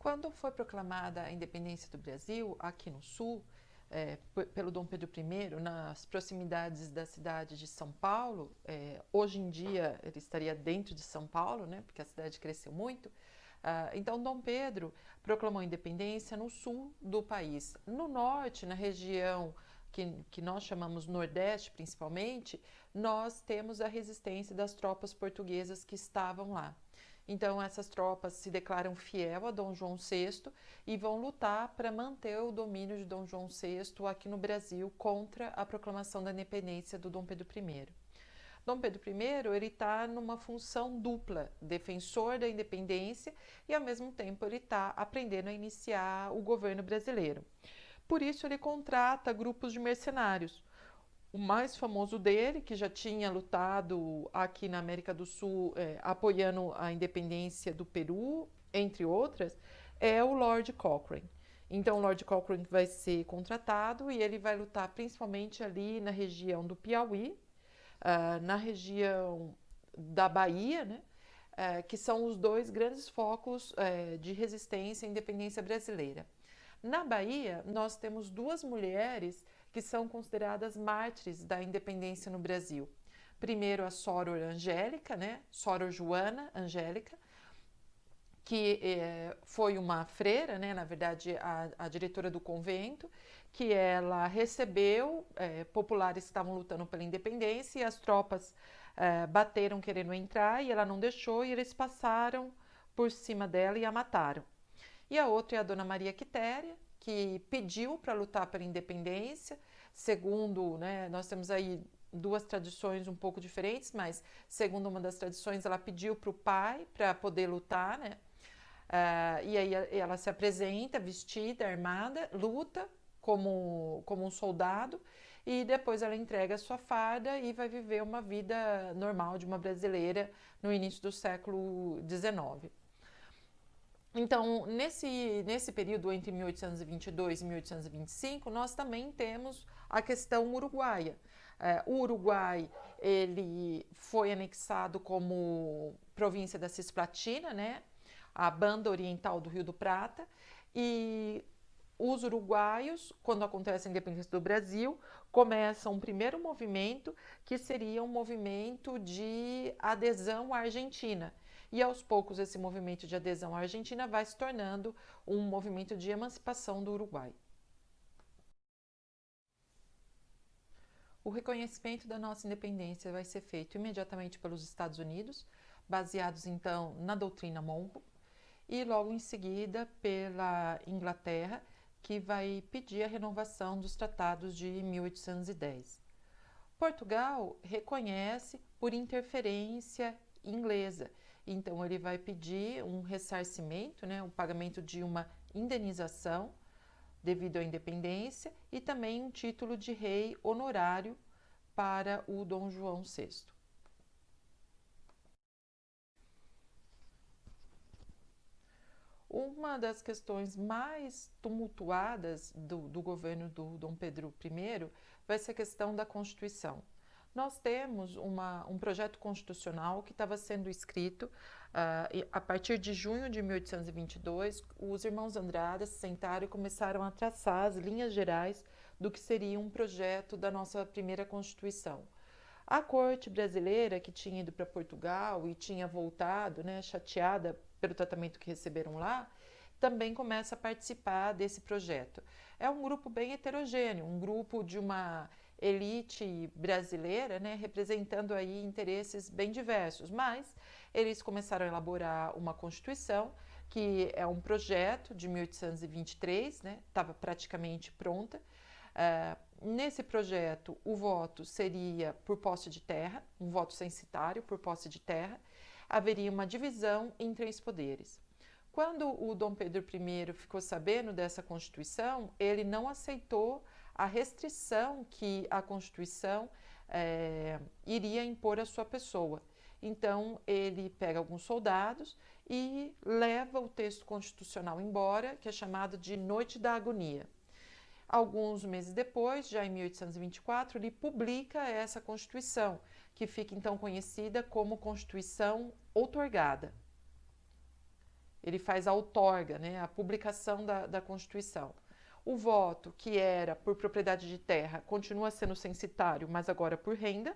Quando foi proclamada a independência do Brasil, aqui no Sul, pelo Dom Pedro I, nas proximidades da cidade de São Paulo, hoje em dia ele estaria dentro de São Paulo, né, porque a cidade cresceu muito. Então, Dom Pedro proclamou a independência no sul do país. No norte, na região que nós chamamos Nordeste, principalmente, nós temos a resistência das tropas portuguesas que estavam lá. Então, essas tropas se declaram fiel a Dom João VI e vão lutar para manter o domínio de Dom João VI aqui no Brasil contra a proclamação da independência do Dom Pedro I. Dom Pedro I ele está numa função dupla, defensor da independência e, ao mesmo tempo, ele está aprendendo a iniciar o governo brasileiro. Por isso, ele contrata grupos de mercenários. O mais famoso dele, que já tinha lutado aqui na América do Sul, apoiando a independência do Peru, entre outras, é o Lord Cochrane. Então, o Lord Cochrane vai ser contratado e ele vai lutar principalmente ali na região do Piauí, na região da Bahia, né? Que são os dois grandes focos de resistência à independência brasileira. Na Bahia, nós temos duas mulheres que são consideradas mártires da independência no Brasil. Primeiro, a Soror Angélica, né? Soror Joana Angélica, que foi uma freira, né? Na verdade, a diretora do convento, que ela recebeu populares que estavam lutando pela independência e as tropas bateram querendo entrar e ela não deixou e eles passaram por cima dela e a mataram. E a outra é a Dona Maria Quitéria, que pediu para lutar pela independência, segundo, né, nós temos aí duas tradições um pouco diferentes, mas segundo uma das tradições ela pediu para o pai para poder lutar, né? E aí ela se apresenta vestida, armada, luta como um soldado e depois ela entrega a sua farda e vai viver uma vida normal de uma brasileira no início do século XIX. Então, nesse período entre 1822 e 1825, nós também temos a questão uruguaia. O Uruguai ele foi anexado como província da Cisplatina, né? A banda oriental do Rio do Prata, e os uruguaios, quando acontece a independência do Brasil, começam um primeiro movimento que seria um movimento de adesão à Argentina. E aos poucos esse movimento de adesão à Argentina vai se tornando um movimento de emancipação do Uruguai. O reconhecimento da nossa independência vai ser feito imediatamente pelos Estados Unidos, baseados então na doutrina Monroe, e logo em seguida pela Inglaterra, que vai pedir a renovação dos tratados de 1810. Portugal reconhece por interferência inglesa, então ele vai pedir um ressarcimento, né, o pagamento de uma indenização devido à independência e também um título de rei honorário para o Dom João VI. Uma das questões mais tumultuadas do governo do Dom Pedro I vai ser a questão da Constituição. Nós temos um projeto constitucional que estava sendo escrito a partir de junho de 1822. Os irmãos Andrada se sentaram e começaram a traçar as linhas gerais do que seria um projeto da nossa primeira Constituição. A corte brasileira, que tinha ido para Portugal e tinha voltado, né, chateada pelo tratamento que receberam lá, também começa a participar desse projeto. É um grupo bem heterogêneo, um grupo de uma elite brasileira, né, representando aí interesses bem diversos, mas eles começaram a elaborar uma Constituição, que é um projeto de 1823, né, estava praticamente pronta. Nesse projeto, o voto seria por posse de terra, um voto censitário por posse de terra, haveria uma divisão em 3 poderes. Quando o Dom Pedro I ficou sabendo dessa Constituição, ele não aceitou a restrição que a Constituição iria impor à sua pessoa. Então, ele pega alguns soldados e leva o texto constitucional embora, que é chamado de Noite da Agonia. Alguns meses depois, já em 1824, ele publica essa Constituição, que fica então conhecida como Constituição outorgada. ele faz a outorga, né, a publicação da Constituição. O voto, que era por propriedade de terra, continua sendo censitário, mas agora por renda.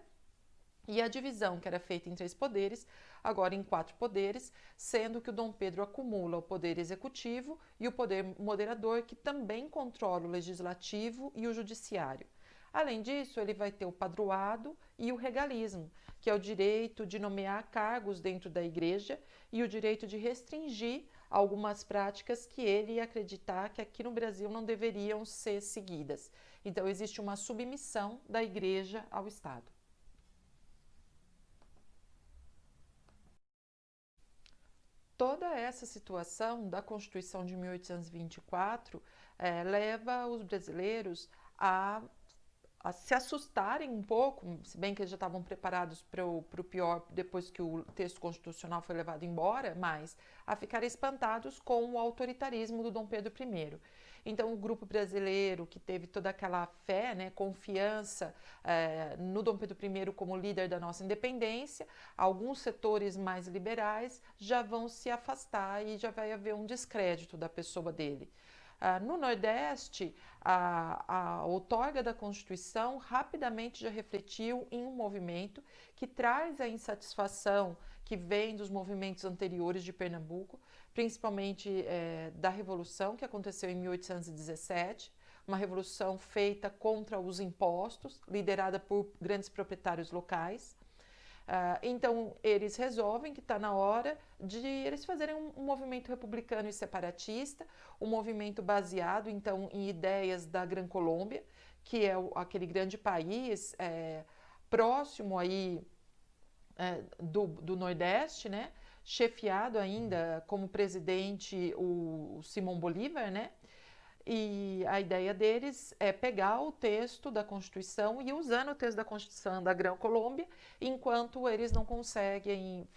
E a divisão, que era feita em 3 poderes, agora em 4 poderes, sendo que o Dom Pedro acumula o poder executivo e o poder moderador, que também controla o legislativo e o judiciário. Além disso, ele vai ter o padroado e o regalismo, que é o direito de nomear cargos dentro da igreja e o direito de restringir algumas práticas que ele ia acreditar que aqui no Brasil não deveriam ser seguidas. Então, existe uma submissão da igreja ao Estado. Toda essa situação da Constituição de 1824 leva os brasileiros a se assustarem um pouco, se bem que eles já estavam preparados para o pior depois que o texto constitucional foi levado embora, mas a ficarem espantados com o autoritarismo do Dom Pedro I. Então, o grupo brasileiro que teve toda aquela fé, né, confiança no Dom Pedro I como líder da nossa independência, alguns setores mais liberais já vão se afastar e já vai haver um descrédito da pessoa dele. No Nordeste, a outorga da Constituição rapidamente já refletiu em um movimento que traz a insatisfação que vem dos movimentos anteriores de Pernambuco, principalmente da Revolução, que aconteceu em 1817, uma revolução feita contra os impostos, liderada por grandes proprietários locais. Então, eles resolvem que está na hora de eles fazerem um movimento republicano e separatista, um movimento baseado, então, em ideias da Gran Colômbia, que é aquele grande país próximo aí do Nordeste, né? Chefiado ainda como presidente o Simão Bolívar, né? E a ideia deles é pegar o texto da Constituição e usando o texto da Constituição da Gran Colômbia, enquanto eles não conseguem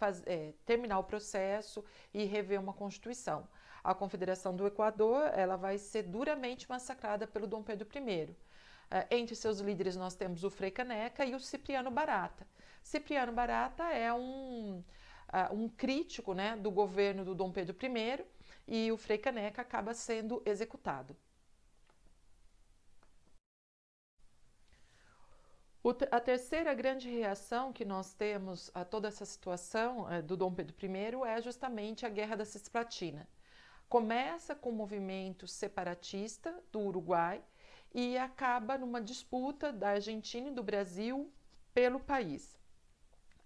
terminar o processo e rever uma Constituição. A Confederação do Equador ela vai ser duramente massacrada pelo Dom Pedro I. Entre seus líderes nós temos o Frei Caneca e o Cipriano Barata. Cipriano Barata é um crítico, né, do governo do Dom Pedro I, e o Frei Caneca acaba sendo executado. A terceira grande reação que nós temos a toda essa situação do Dom Pedro I é justamente a Guerra da Cisplatina. Começa com o movimento separatista do Uruguai e acaba numa disputa da Argentina e do Brasil pelo país.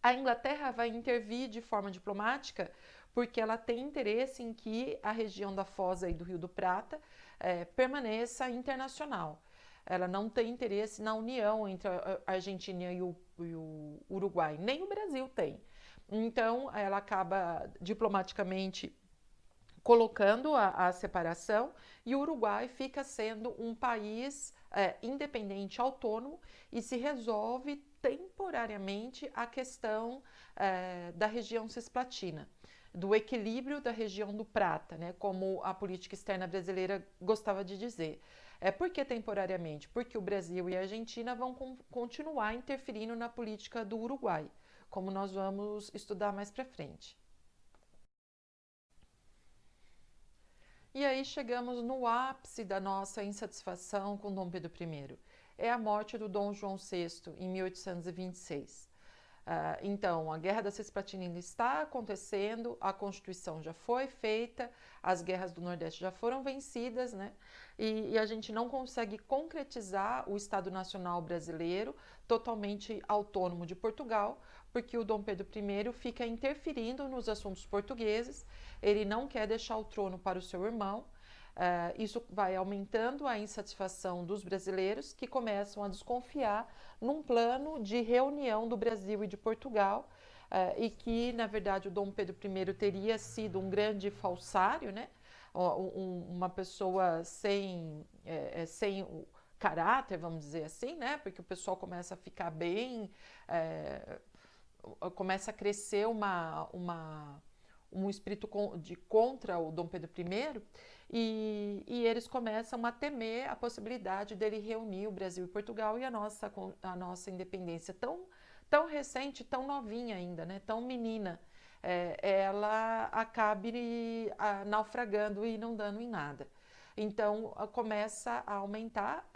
A Inglaterra vai intervir de forma diplomática porque ela tem interesse em que a região da Foz e do Rio do Prata permaneça internacional. Ela não tem interesse na união entre a Argentina e o Uruguai, nem o Brasil tem. Então, ela acaba diplomaticamente colocando a separação e o Uruguai fica sendo um país independente, autônomo e se resolve temporariamente a questão da região cisplatina, do equilíbrio da região do Prata, né, como a política externa brasileira gostava de dizer. Por que temporariamente? Porque o Brasil e a Argentina vão continuar interferindo na política do Uruguai, como nós vamos estudar mais para frente. E aí chegamos no ápice da nossa insatisfação com Dom Pedro I. É a morte do Dom João VI, em 1826. Então, a Guerra da Cisplatina ainda está acontecendo, a Constituição já foi feita, as guerras do Nordeste já foram vencidas, né? E a gente não consegue concretizar o Estado Nacional brasileiro totalmente autônomo de Portugal, porque o Dom Pedro I fica interferindo nos assuntos portugueses, ele não quer deixar o trono para o seu irmão. Isso vai aumentando a insatisfação dos brasileiros, que começam a desconfiar num plano de reunião do Brasil e de Portugal, e que, na verdade, o Dom Pedro I teria sido um grande falsário, né? Uma pessoa sem o caráter, vamos dizer assim, né? Porque o pessoal começa a ficar bem, começa a crescer um espírito contra o Dom Pedro I, e eles começam a temer a possibilidade dele reunir o Brasil e Portugal e a nossa independência tão recente, tão novinha ainda, né, tão menina, ela acabe naufragando e não dando em nada. Então, começa a aumentar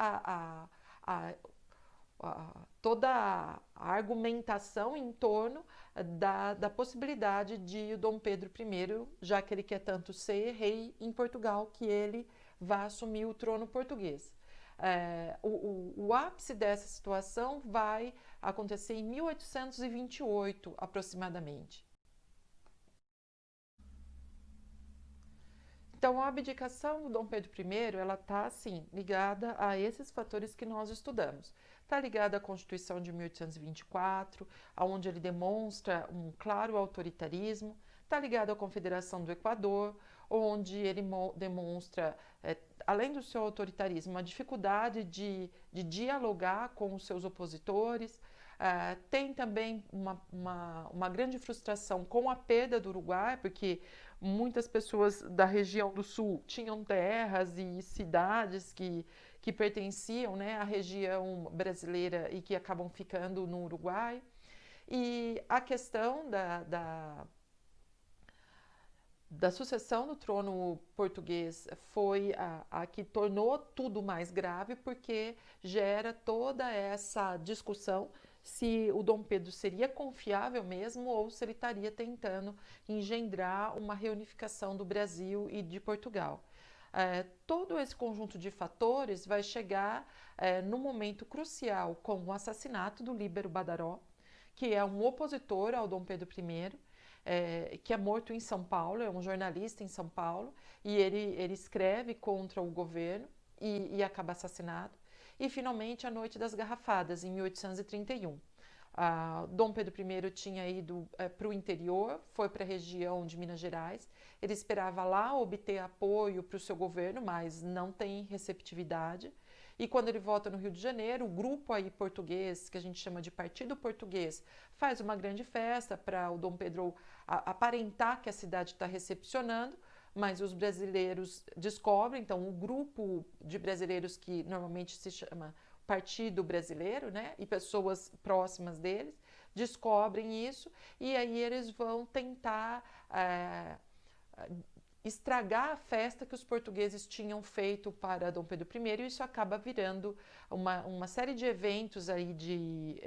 toda a argumentação em torno da possibilidade de o Dom Pedro I, já que ele quer tanto ser rei em Portugal, que ele vá assumir o trono português. O ápice dessa situação vai acontecer em 1828, aproximadamente. Então, a abdicação do Dom Pedro I, ela está, assim, ligada a esses fatores que nós estudamos. Está ligada à Constituição de 1824, onde ele demonstra um claro autoritarismo. Está ligada à Confederação do Equador, onde ele demonstra, além do seu autoritarismo, uma dificuldade de dialogar com os seus opositores. Tem também uma grande frustração com a perda do Uruguai, porque muitas pessoas da região do sul tinham terras e cidades que pertenciam, né, à região brasileira e que acabam ficando no Uruguai. E a questão da sucessão do trono português foi a que tornou tudo mais grave, porque gera toda essa discussão se o Dom Pedro seria confiável mesmo ou se ele estaria tentando engendrar uma reunificação do Brasil e de Portugal. Todo esse conjunto de fatores vai chegar no momento crucial com o assassinato do Líbero Badaró, que é um opositor ao Dom Pedro I, que é morto em São Paulo, é um jornalista em São Paulo, e ele escreve contra o governo e acaba assassinado. E, finalmente, a Noite das Garrafadas, em 1831. Dom Pedro I tinha ido para o interior, foi para a região de Minas Gerais. Ele esperava lá obter apoio para o seu governo, mas não tem receptividade. E quando ele volta no Rio de Janeiro, o grupo aí português, que a gente chama de Partido Português, faz uma grande festa para o Dom Pedro aparentar que a cidade está recepcionando, mas os brasileiros descobrem, então o grupo de brasileiros que normalmente se chama Partido Brasileiro, né, e pessoas próximas deles, descobrem isso e aí eles vão tentar estragar a festa que os portugueses tinham feito para Dom Pedro I, e isso acaba virando uma série de eventos aí de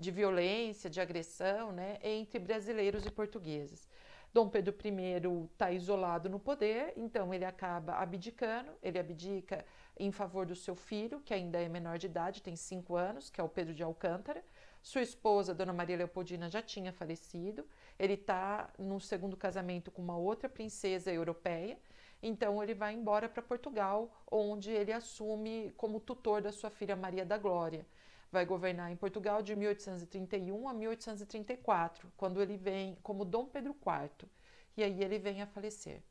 violência, de agressão, né, entre brasileiros e portugueses. Dom Pedro I está isolado no poder, então ele acaba abdicando, ele abdica em favor do seu filho, que ainda é menor de idade, tem 5 anos, que é o Pedro de Alcântara. Sua esposa, Dona Maria Leopoldina, já tinha falecido. Ele está no segundo casamento com uma outra princesa europeia, então ele vai embora para Portugal, onde ele assume como tutor da sua filha Maria da Glória. Vai governar em Portugal de 1831 a 1834, quando ele vem como Dom Pedro IV, e aí ele vem a falecer.